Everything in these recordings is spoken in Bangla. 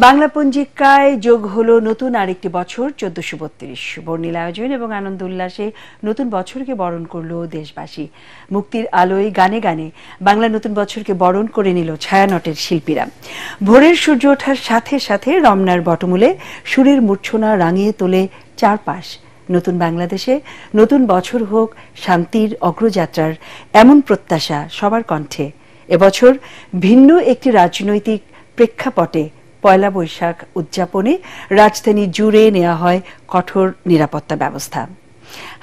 বাংলা পঞ্জিকায় যোগ হলো নতুন আরেকটি বছর 1432। বর্ণিল আয়োজন এবং আনন্দ উল্লাসে নতুন বছরকে বরণ করলো দেশবাসী। মুক্তির আলোয় গানে গানে বাংলা নতুন বছরকে বরণ করে নিল ছায়ানটের শিল্পীরা। ভোরের সূর্য ওঠার সাথে সাথে রমনার বটমূলে সুরের মূর্ছনা রাঙিয়ে তোলে চারপাশ। নতুন বাংলাদেশে নতুন বছর হোক শান্তির অগ্রযাত্রার এমন প্রত্যাশা সবার কণ্ঠে। এবছর ভিন্ন একটি রাজনৈতিক প্রেক্ষাপটে পয়লা বৈশাখ উদযাপনে রাজধানী জুড়ে নেওয়া হয় কঠোর নিরাপত্তা ব্যবস্থা।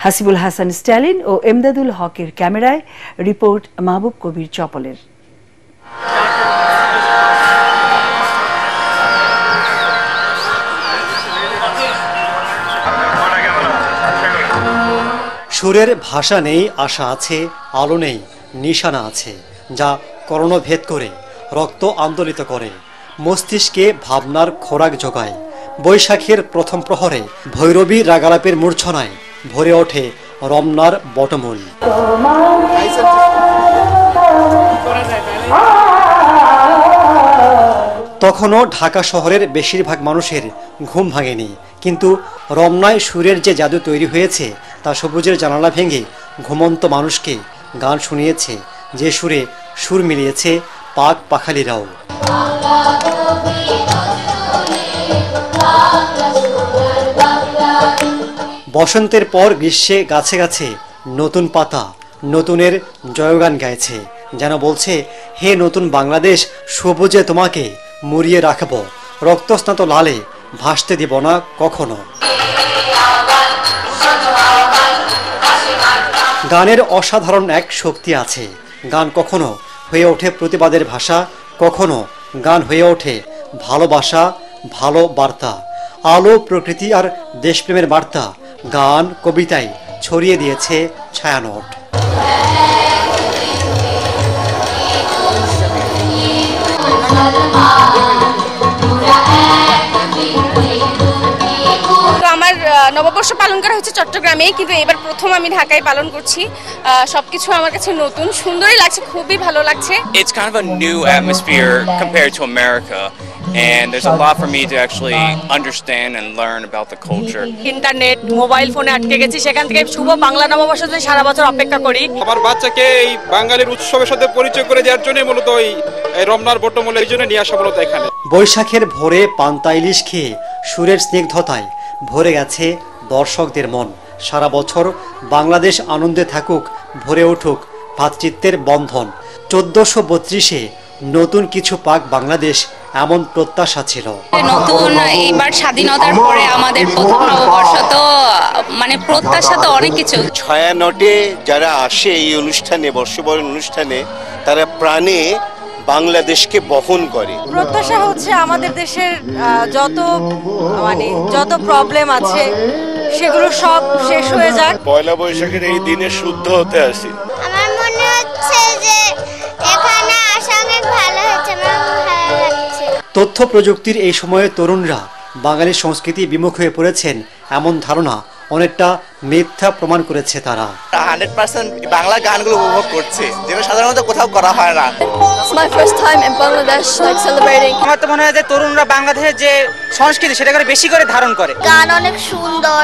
হাসিবুল হাসান স্ট্যালিন ও এমদাদুল হকের ক্যামেরায় রিপোর্ট মাহবুব কবির চপলের। সুরের ভাষা নেই, আশা আছে, আলো নেই, নিশানা আছে, যা কর্ণভেদ করে রক্ত আন্দোলিত করে, মস্তিষ্কে ভাবনার খোরাক যোগায়। বৈশাখের প্রথম প্রহরে ভৈরবী রাগালাপের মূর্ছনায় ভরে ওঠে রমনার বটমূল। তখনও ঢাকা শহরের বেশিরভাগ মানুষের ঘুম ভাঙেনি, কিন্তু রমনায় সুরের যে জাদু তৈরি হয়েছে তা সবুজের জানালা ভেঙে ঘুমন্ত মানুষকে গান শুনিয়েছে, যে সুরে সুর মিলিয়েছে পাক পাখালিরাও। বসন্তের পর গ্রীষ্মে গাছে গাছে নতুন পাতা নতুনের জয়গান গাইছে, যেন বলছে, হে নতুন বাংলাদেশ, সবুজে তোমাকে মুড়িয়ে রাখব, রক্তস্নাত লালে ভাসতে দিব না কখনো। গানের অসাধারণ এক শক্তি আছে। গান কখনো হয়ে ওঠে প্রতিবাদের ভাষা, কখনো গান হয়ে ওঠে ভালোবাসা, ভালো বার্তা। আলো, প্রকৃতি আর দেশপ্রেমের বার্তা গান কবিতায় ছড়িয়ে দিয়েছে ছায়ানট। আমার নববর্ষ পালন করা হচ্ছে চট্টগ্রামে, কিন্তু এবার প্রথম আমি ঢাকায় পালন করছি। সবকিছু আমার কাছে নতুন, সুন্দরই লাগছে, খুবই ভালো লাগছে। It's kind of a new atmosphere compared to America, and there's a lot for me to actually understand and learn about the culture. Internet, mobile ফোনে আটকে গেছি, সেখান থেকে শুভ বাংলা নববর্ষের জন্য সারা বছর অপেক্ষা করি। আমার বাচ্চাকে এই বাঙালির উৎসবের সাথে পরিচয় করে দেওয়ার জন্য মূলত এই রমনার বটমূলে এই জন্য নিয়ে আসা মূলত এখানে। বৈশাখের ভোরে পান্তা ইলিশ খেয়ে সুরের স্নিগ্ধতায় ভরে গেছে দর্শকদের মন। সারা বছর বাংলাদেশ আনন্দে থাকুক, ভরে উঠুক ভ্রাতৃত্বের বন্ধন। 1432-এ নতুন কিছু পাক বাংলাদেশ, এমন প্রত্যাশা ছিল। নতুন এইবার স্বাধীনতার পরে আমাদের প্রথম নববর্ষ, তো মানে প্রত্যাশা তো অনেক কিছু। ছায়ানটে যারা আসে এই অনুষ্ঠানে, বর্ষবরণ অনুষ্ঠানে, তারা প্রাণে বাংলাদেশকে বহন করে। প্রত্যাশা হচ্ছে আমাদের দেশের যত প্রবলেম আছে সেগুলো সব শেষ হয়ে যাক। পয়লা বৈশাখের এই দিনে শুদ্ধ হতে আসি। আমার মনে হচ্ছে যে এখানে আসা অনেক ভালো হচ্ছে, আমার ভালো লাগছে। তথ্য প্রযুক্তির এই সময়ে তরুণরা বাঙালি সংস্কৃতি বিমুখ হয়ে পড়েছেন, এমন ধারণা অনেকটা মিথ্যা প্রমাণ করেছে তারা। 100% বাংলা গানগুলো উপভোগ করছে, যেটা সাধারণত কোথাও করা হয় না। It's my first time in Bangladesh, like celebrating. আমার তো মনে হয় যে তরুণরা বাংলাদেশের যে সংস্কৃতি সেটা করে বেশি করে ধারণ করে। গান অনেক সুন্দর,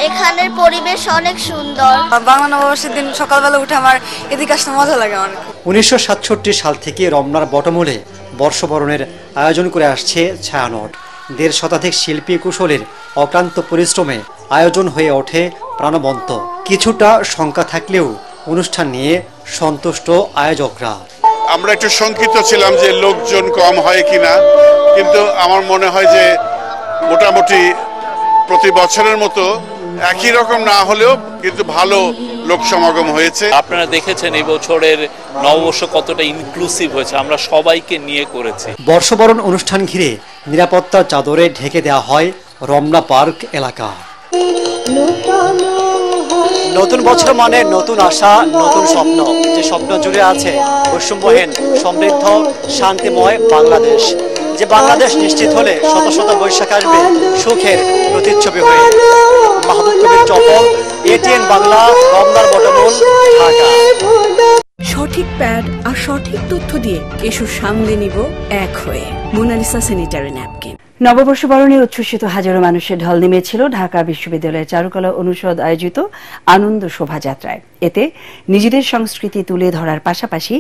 এখানের পরিবেশ অনেক সুন্দর। বাংলা নববর্ষের দিন সকালবেলা উঠে আমার এদিকে আসতে মজা লাগে অনেক। 1967 সাল থেকে রমনার বটমূলে বর্ষবরণের আয়োজন করে আসছে ছায়ানট। 1.5 শতাধিক শিল্পী কুশলের অক্লান্ত পরিশ্রমে আয়োজন হয়ে ওঠে প্রাণবন্ত। কিছুটা শঙ্কা থাকলেও অনুষ্ঠান নিয়ে সন্তুষ্ট আয়োজকরা। আমরা একটু শঙ্কিত ছিলাম যে লোকজন কম হয় কিনা, কিন্তু আমার মনে হয় যে মোটামুটি প্রতি বছরের মতো একই রকম না হলেও কিন্তু ভালো লোক সমাগম হয়েছে। আপনারা দেখেছেন এই বছরের নববর্ষ কতটা ইনক্লুসিভ হয়েছে, আমরা সবাইকে নিয়ে করেছি। বর্ষবরণ অনুষ্ঠান ঘিরে নিরাপত্তার চাদরে ঢেকে দেওয়া হয় রমনা পার্ক এলাকা। নতুন বছর মানে নতুন আশা, নতুন স্বপ্ন, যে স্বপ্ন জুড়ে আছে বৈষম্যহীন, সমৃদ্ধ, শান্তিময় বাংলাদেশ। যে বাংলাদেশ নিশ্চিত হলে শত শত বৈশাখ আসবে সুখের প্রতিচ্ছবি হয়ে। মাহবুব কবির চপল, এটিএন বাংলা, রমনার বটমূল, ঢাকা। সঠিক প্যাড আর সঠিক তথ্য দিয়ে এসব সামলে নিব এক হয়ে। Monalisa sanitary napkin. নববর্ষ বরণে উচ্ছ্বসিত হাজারো মানুষের ঢল নেমেছিল ঢাকা বিশ্ববিদ্যালয়ের চারুকলা অনুষদ আয়োজিত আনন্দ শোভাযাত্রায়। এতে নিজেদের সংস্কৃতি তুলে ধরার পাশাপাশি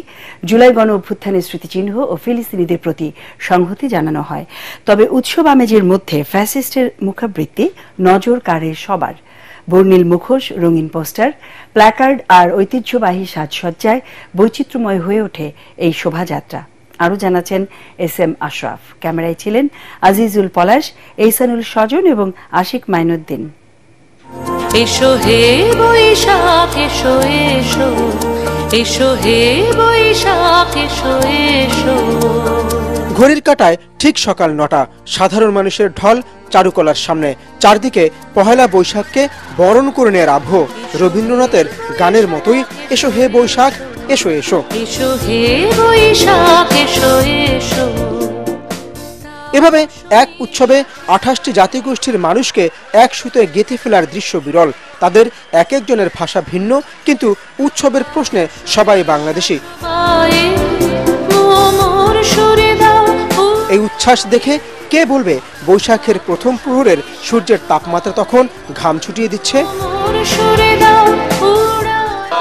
জুলাই গণ অভ্যুত্থানের স্মৃতিচিহ্ন ও ফিলিস্তিনিদের প্রতি সংহতি জানানো হয়। তবে উৎসব আমেজের মধ্যে ফ্যাসিস্টের মুখাবৃত্তি নজর কাড়ে সবার। বর্ণিল মুখোশ, রঙিন পোস্টার, প্ল্যাকার্ড আর ঐতিহ্যবাহী সাজসজ্জায় বৈচিত্র্যময় হয়ে ওঠে এই শোভাযাত্রা। আরও জানাচ্ছেন SM আশরাফ। ক্যামেরায় ছিলেন আজিজুল পলাশ, এইসানুল স্বজন এবং আশিক মাইনুদ্দিন। এসো হে বৈশাখ এসো এসো, এসো হে বৈশাখ এসো এসো। ঘড়ির কাঁটায় ঠিক সকাল 9টা। সাধারণ মানুষের ঢল চারুকলার সামনে। চারদিকে পহেলা বৈশাখকে বরণ করে নেওয়ার আবহ। রবীন্দ্রনাথের গানের মতোই এসো হে বৈশাখ এসো এসো, এসো হে বৈশাখ এসো এসো। এভাবে এক উৎসবে 28টি জাতিগোষ্ঠীর মানুষকে এক সুতোয় গেঁথে ফেলার দৃশ্য বিরল। তাদের এক একজনের ভাষা ভিন্ন, কিন্তু উৎসবের প্রশ্নে সবাই বাংলাদেশি। এই উচ্ছ্বাস দেখে কে বলবে বৈশাখের প্রথম প্রহরের সূর্যের তাপমাত্রা তখন ঘাম ছুটিয়ে দিচ্ছে?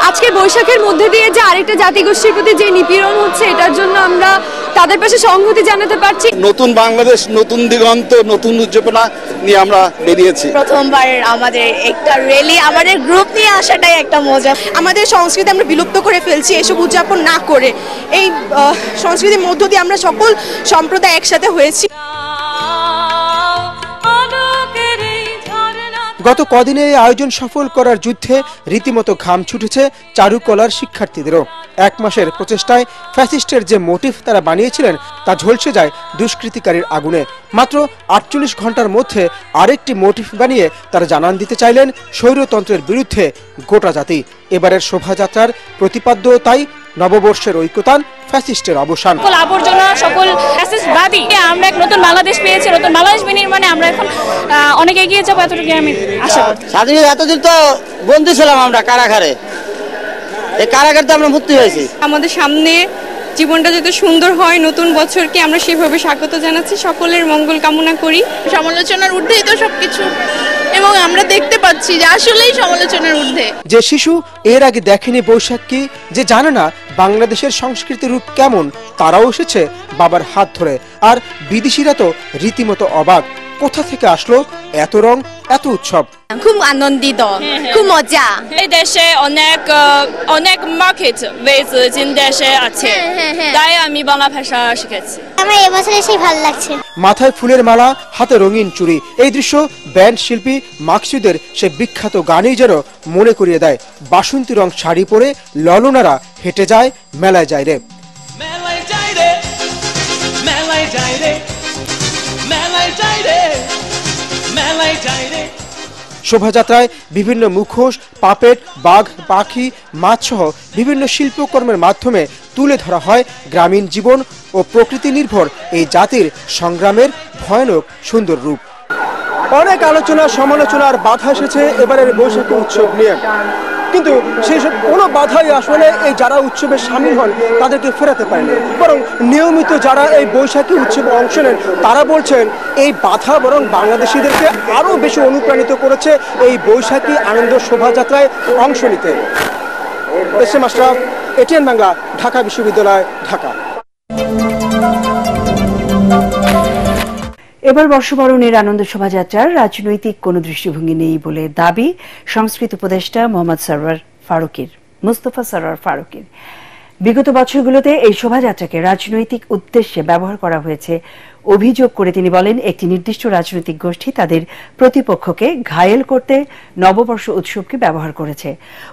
আজকে বৈশাখের মধ্যে দিয়ে যে আরেকটা জাতিগোষ্ঠীর প্রতি যে নিপীড়ন হচ্ছে, এটার জন্য আমরা তাদের পাশে সংহতি জানাতে পারছি। নতুন বাংলাদেশ, নতুন দিগন্ত, নতুন উদ্যাপনা নিয়ে আমরা বেরিয়েছি। প্রথমবার আমাদের একটা র্যালি, আমাদের গ্রুপ নিয়ে আসাটাই একটা মজা। আমাদের সংস্কৃতি আমরা বিলুপ্ত করে ফেলছি এসব উদযাপন না করে। এই সংস্কৃতির মধ্য দিয়ে আমরা সকল সম্প্রদায় একসাথে হয়েছি। গত কদিনের এই আয়োজন সফল করার যুদ্ধে রীতিমতো ঘাম ছুটেছে চারুকলার শিক্ষার্থীদেরও। 1 মাসের প্রচেষ্টায় ফ্যাসিস্টের যে মোটিভ তারা বানিয়েছিলেন তা ঝলসে যায় দুষ্কৃতিকারীর আগুনে। মাত্র 48 ঘন্টার মধ্যে আরেকটি মোটিভ বানিয়ে তারা জানান দিতে চাইলেন স্বৈরতন্ত্রের বিরুদ্ধে গোটা জাতি। এবারের শোভাযাত্রার প্রতিপাদ্য তাই নববর্ষের ঐক্যতান, ফ্যাসিস্টের অবসান। সকল আবর্জনা, সকল ফ্যাসিস্টবাদী, আমরা এক নতুন বাংলাদেশ পেয়েছি। নতুন বাংলাদেশ বিনির্মাণে আমরা এখন অনেক এগিয়ে যাবো, এতটুকু আমি আশা করি। স্বাধীন এতদিন তো বন্দী ছিলাম আমরা কারাগারে, এই কারাগার তো আমরা মুক্তি হয়েছি। আমাদের সামনে জীবনটা যাতে সুন্দর হয়, নতুন বছরকে আমরা সেভাবে স্বাগত জানাচ্ছি। সকলের মঙ্গল কামনা করি। সমালোচনার ঊর্ধ্বেই তো সবকিছু, এবং আমরা দেখতে পাচ্ছি যে আসলেই সমালোচনার ঊর্ধ্বে। যে শিশু এর আগে দেখেনি বৈশাখ কি, যে জানে না বাংলাদেশের সংস্কৃতির রূপ কেমন, তারাও এসেছে বাবার হাত ধরে। আর বিদেশিরা তো রীতিমতো অবাক, কোথা থেকে আসলো এত রং, এত উৎসব। খুব আনন্দিত, খুব মজা। এই দেশে অনেক মার্কেট ওয়েজিন দেশে আছে, তাই আমি বাংলা ভাষা শিখেছি। আমার এবছর এসে ভালো লাগছে। মাথায় ফুলের মালা, হাতে রঙিন চুড়ি, এই দৃশ্য ব্যান্ড শিল্পী মাকসুদের সে বিখ্যাত গানেই যেন মনে করিয়ে দেয়। বাসন্তী রং শাড়ি পরে ললনারা হেঁটে যায় মেলায় যায় রে। মেলায় যায় রে, মেলায় যায় রে, মেলায় যায় রে, মেলায় যায় রে। শোভাযাত্রায় বিভিন্ন মুখোশ, পাপেট, বাঘ, পাখি, মাছ সহ বিভিন্ন শিল্পকর্মের মাধ্যমে তুলে ধরা হয় গ্রামীণ জীবন ও প্রকৃতি নির্ভর এই জাতির সংগ্রামের ভয়ানক সুন্দর রূপ। অনেক আলোচনা, সমালোচনার বাধা এসেছে এবারের বৈশাখী উৎসব নিয়ে, কিন্তু সেই সব কোনো বাধাই আসলে এই যারা উৎসবে সামিল হন তাদেরকে ফেরাতে পারেনি। বরং নিয়মিত যারা এই বৈশাখী উৎসবে অংশ নেন তারা বলছেন এই বাধা বরং বাংলাদেশিদেরকে আরও বেশি অনুপ্রাণিত করেছে এই বৈশাখী আনন্দ শোভাযাত্রায় অংশ নিতে। SM আশরাফ, ATN বাংলা, ঢাকা বিশ্ববিদ্যালয়, ঢাকা। এবার বর্ষবরণের আনন্দ শোভাযাত্রার রাজনৈতিক কোনো দৃষ্টিভঙ্গি নেই বলে দাবি সংস্কৃতি উপদেষ্টা মুস্তফা সরোয়ার ফারুকীর। বিগত বছরগুলোতে এই শোভাযাত্রাকে রাজনৈতিক উদ্দেশ্যে ব্যবহার করা হয়েছে অভিযোগ করে তিনি বলেন, একটি নির্দিষ্ট রাজনৈতিক গোষ্ঠী তাদের প্রতিপক্ষকে ঘায়েল করতে নববর্ষ উৎসবকে ব্যবহার করেছে।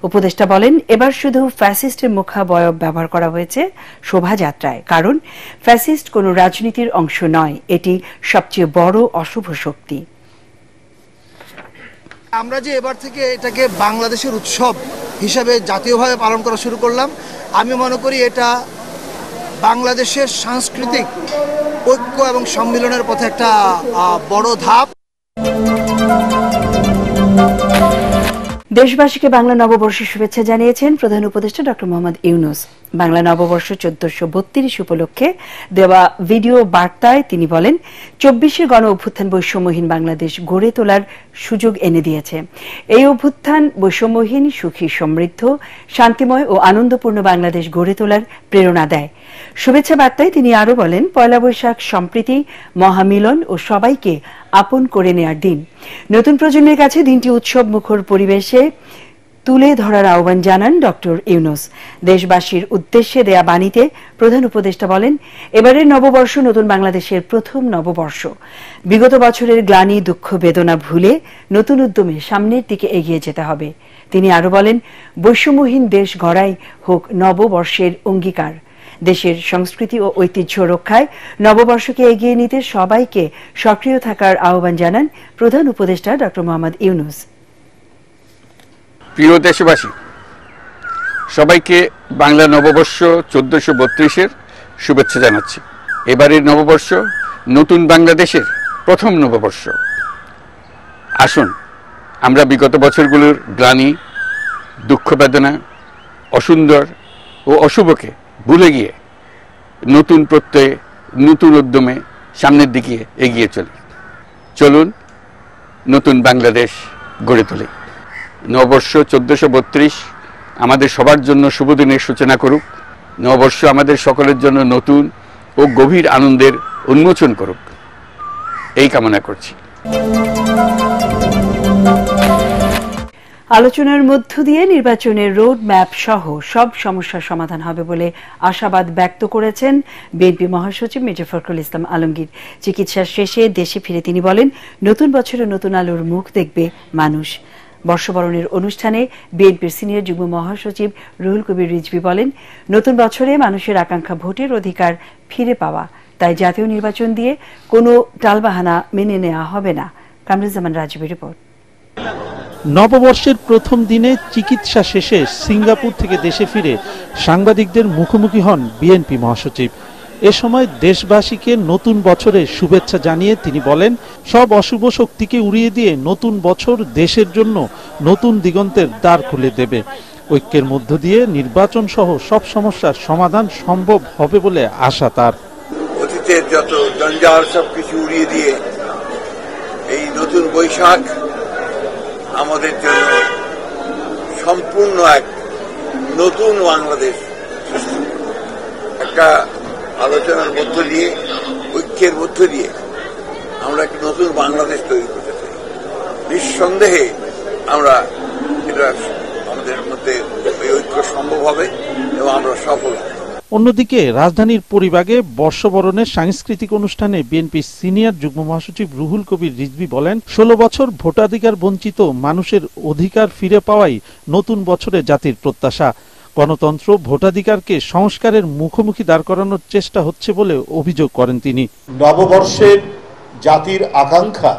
উপদেষ্টা বলেন, এবার শুধু ফ্যাসিস্টের মুখাবয়ব ব্যবহার করা হয়েছে শোভাযাত্রায়, কারণ ফ্যাসিস্ট কোনো রাজনীতির অংশ নয়, এটি সবচেয়ে বড় অশুভ শক্তি। আমরা যে এবার থেকে এটাকে বাংলাদেশের উৎসব হিসাবে জাতীয়ভাবে পালন করা শুরু করলাম, আমি মনে করি এটা বাংলাদেশের সাংস্কৃতিক ঐক্য এবং সম্মিলনের পথে একটা বড় ধাপ। দেশবাসীকে বাংলা নববর্ষের শুভেচ্ছা জানিয়েছেন প্রধান উপদেষ্টা ডক্টর মোহাম্মদ ইউনূস। বাংলা নববর্ষ 1432 উপলক্ষে দেওয়া ভিডিও বার্তায় তিনি বলেন, 24 গণ অভ্যুত্থান বৈষম্যহীন বাংলাদেশ গড়ে তোলার সুযোগ এনে দিয়েছে। এই অভ্যুত্থান বৈষম্যহীন, সুখী, সমৃদ্ধ, শান্তিময় ও আনন্দপূর্ণ বাংলাদেশ গড়ে তোলার প্রেরণা দেয়। শুভেচ্ছা বার্তায় তিনি আরও বলেন, পয়লা বৈশাখ সম্প্রীতি, মহামিলন ও সবাইকে আপন করে নেয়ার দিন। নতুন প্রজন্মের কাছে দিনটি উৎসব মুখর পরিবেশে তুলে ধরার আহ্বান জানান ডক্টর ইউনূস। দেশবাসীর উদ্দেশ্যে দেয়া বাণীতে প্রধান উপদেষ্টা বলেন, এবারের নববর্ষ নতুন বাংলাদেশের প্রথম নববর্ষ। বিগত বছরের গ্লানি, দুঃখ, বেদনা ভুলে নতুন উদ্যমে সামনের দিকে এগিয়ে যেতে হবে। তিনি আরো বলেন, বৈষম্যহীন দেশ গড়াই হোক নববর্ষের অঙ্গীকার। দেশের সংস্কৃতি ও ঐতিহ্য রক্ষায় নববর্ষকে এগিয়ে নিতে সবাইকে সক্রিয় থাকার আহ্বান জানান প্রধান উপদেষ্টা ডক্টর মোহাম্মদ ইউনূস। প্রিয় দেশবাসী, সবাইকে বাংলা নববর্ষ 1432-এর শুভেচ্ছা জানাচ্ছি। এবারের নববর্ষ নতুন বাংলাদেশের প্রথম নববর্ষ। আসুন আমরা বিগত বছরগুলোর গ্লানি, দুঃখ, বেদনা, অসুন্দর ও অশুভকে ভুলে গিয়ে নতুন প্রত্যয়ে, নতুন উদ্যমে সামনের দিকে এগিয়ে চলুন নতুন বাংলাদেশ গড়ে তুলি। নববর্ষ 1432 আমাদের সবার জন্য শুভ দিনের সূচনা করুক। নববর্ষ আমাদের সকলের জন্য নতুন ও গভীর আনন্দের উন্মোচন করুক, এই কামনা করছি। আলোচনার মধ্য দিয়ে নির্বাচনের রোড ম্যাপ সহ সব সমস্যার সমাধান হবে বলে আশাবাদ ব্যক্ত করেছেন বিএনপি মহাসচিব মির্জা ফখরুল ইসলাম আলমগীর। চিকিৎসা শেষে দেশে ফিরে তিনি বলেন, নতুন বছরে নতুন আলোর মুখ দেখবে মানুষ। বর্ষবরণের অনুষ্ঠানে বিএনপির সিনিয়র যুগ্ম মহাসচিব রুহুল কবির রিজভী বলেন, নতুন বছরে মানুষের আকাঙ্ক্ষা ভোটের অধিকার ফিরে পাওয়া, তাই জাতীয় নির্বাচন দিয়ে কোনো টালবাহানা মেনে নেওয়া হবে না। কামরুজ্জামান রাজীবের রিপোর্ট। নববর্ষের প্রথম দিনে চিকিৎসা শেষে সিঙ্গাপুর থেকে দেশে ফিরে সাংবাদিকদের মুখোমুখি হন বিএনপি মহাসচিব। এ সময় দেশবাসীকে নতুন বছরের শুভেচ্ছা জানিয়ে তিনি বলেন, সব অশুভ শক্তিকে উড়িয়ে দিয়ে নতুন বছর দেশের জন্য নতুন দিগন্তের দ্বার খুলে দেবে। ঐক্যের মধ্য দিয়ে নির্বাচন সহ সব সমস্যার সমাধান সম্ভব হবে বলে আশা তার। অতীতের যত জঞ্জাল সবকিছু উড়িয়ে দিয়ে এই নতুন বৈশাখ আমাদের জন্য সম্পূর্ণ এক নতুন বাংলাদেশ সৃষ্টি, একটা আলোচনার মধ্য দিয়ে, ঐক্যের মধ্য দিয়ে আমরা একটা নতুন বাংলাদেশ তৈরি করতে চাই। নিঃসন্দেহে আমরা এটা আমাদের মধ্যে এই ঐক্য সম্ভব হবে এবং আমরা সফল হব। অন্যদিকে রাজধানীর পরিবাগে বর্ষবরণের সাংস্কৃতিক অনুষ্ঠানে বিএনপি সিনিয়র যুগ্ম মহাসচিব রুহুল কবির রিজভী বলেন, 16 বছর ভোটাধিকার বঞ্চিত মানুষের অধিকার ফিরে পাওয়াই নতুন বছরে জাতির প্রত্যাশা। গণতন্ত্র, ভোটাধিকারকে সংস্কারের মুখোমুখি দাঁড় করানোর চেষ্টা হচ্ছে বলে অভিযোগ করেন তিনি। নববর্ষের জাতির আকাঙ্ক্ষা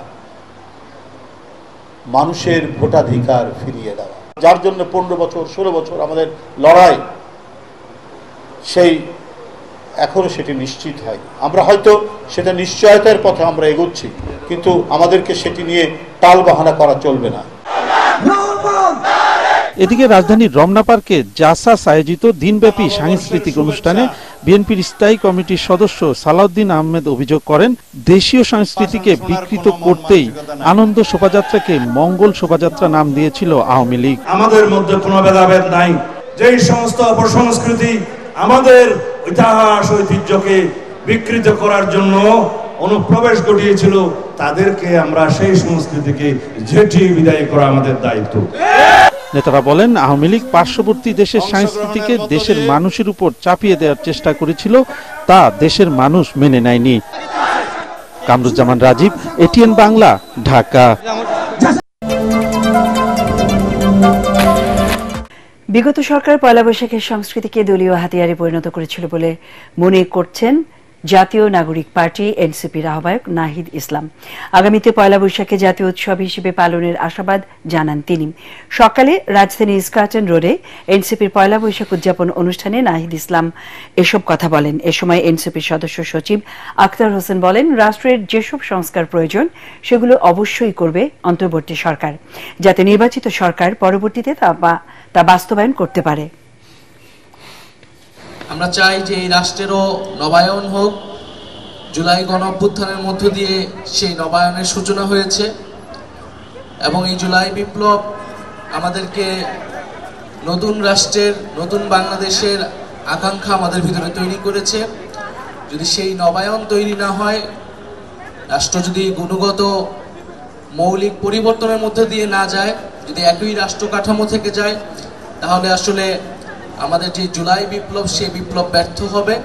মানুষের ভোটাধিকার ফিরিয়ে দেওয়া, যার জন্য 15 বছর 16 বছর আমাদের লড়াই, সেই এখনো সেটি নিশ্চিত হয়। আমরা হয়তো সেটা নিশ্চয়তার পথে আমরা এগোচ্ছি, কিন্তু আমাদেরকে সেটি নিয়ে টালবাহানা করা চলবে না। এদিকে রাজধানীর রমনা পার্কে জাসাস আয়োজিত দিনব্যাপী সাংস্কৃতিক অনুষ্ঠানে বিএনপির স্থায়ী কমিটির সদস্য সালাউদ্দিন আহমেদ অভিযোগ করেন, দেশীয় সংস্কৃতিকে বিকৃত করতেই আনন্দ শোভাযাত্রাকে মঙ্গল শোভাযাত্রা নাম দিয়েছিল আওয়ামী লীগ। আমাদের মধ্যে কোনো ভেদাভেদ নাই। যেই সমস্ত অপসংস্কৃতি আমাদের ইতিহাস ঐতিহ্যকে বিকৃত করার জন্য অনুপ্রবেশ ঘটিয়েছিল, তাদেরকে আমরা সেই সংস্কৃতিকে ঝেঁটিয়ে বিদায় করা আমাদের দায়িত্ব। নেতারা বলেন, আওয়ামী লীগ পার্শ্ববর্তী দেশের সংস্কৃতিকে দেশের মানুষের উপর চাপিয়ে দেওয়ার চেষ্টা করেছিল, তা দেশের মানুষ মেনে নেয়নি। কামরুজ্জামান রাজীব, এটিএন বাংলা, ঢাকা। বিগত সরকার পয়লা বৈশাখের সংস্কৃতিকে দলীয় হাতিয়ারে পরিণত করেছিল বলে মনে করছেন জাতীয় নাগরিক পার্টি এনসিপির আহ্বায়ক নাহিদ ইসলাম। আগামীতে পয়লা বৈশাখে জাতীয় উৎসব হিসেবে পালনের আশাবাদ জানান তিনি। সকালে রাজধানীর স্কাটন রোডে এনসিপির পয়লা বৈশাখ উদযাপন অনুষ্ঠানে নাহিদ ইসলাম এসব কথা বলেন। এ সময় এনসিপির সদস্য সচিব আখতার হোসেন বলেন, রাষ্ট্রের যেসব সংস্কার প্রয়োজন সেগুলো অবশ্যই করবে অন্তর্বর্তী সরকার, যাতে নির্বাচিত সরকার পরবর্তীতে তা বাস্তবায়ন করতে পারে। আমরা চাই যে এই রাষ্ট্রেরও নবায়ন হোক। জুলাই গণঅভ্যুত্থানের মধ্য দিয়ে সেই নবায়নের সূচনা হয়েছে এবং এই জুলাই বিপ্লব আমাদেরকে নতুন রাষ্ট্রের, নতুন বাংলাদেশের আকাঙ্ক্ষা আমাদের ভিতরে তৈরি করেছে। যদি সেই নবায়ন তৈরি না হয়, রাষ্ট্র যদি গুণগত মৌলিক পরিবর্তনের মধ্যে দিয়ে না যায়, যদি একই রাষ্ট্র কাঠামো থেকে যায়, তাহলে আসলে আমাদের যে জুলাই বিপ্লব, সেই বিপ্লব ব্যর্থ হবে।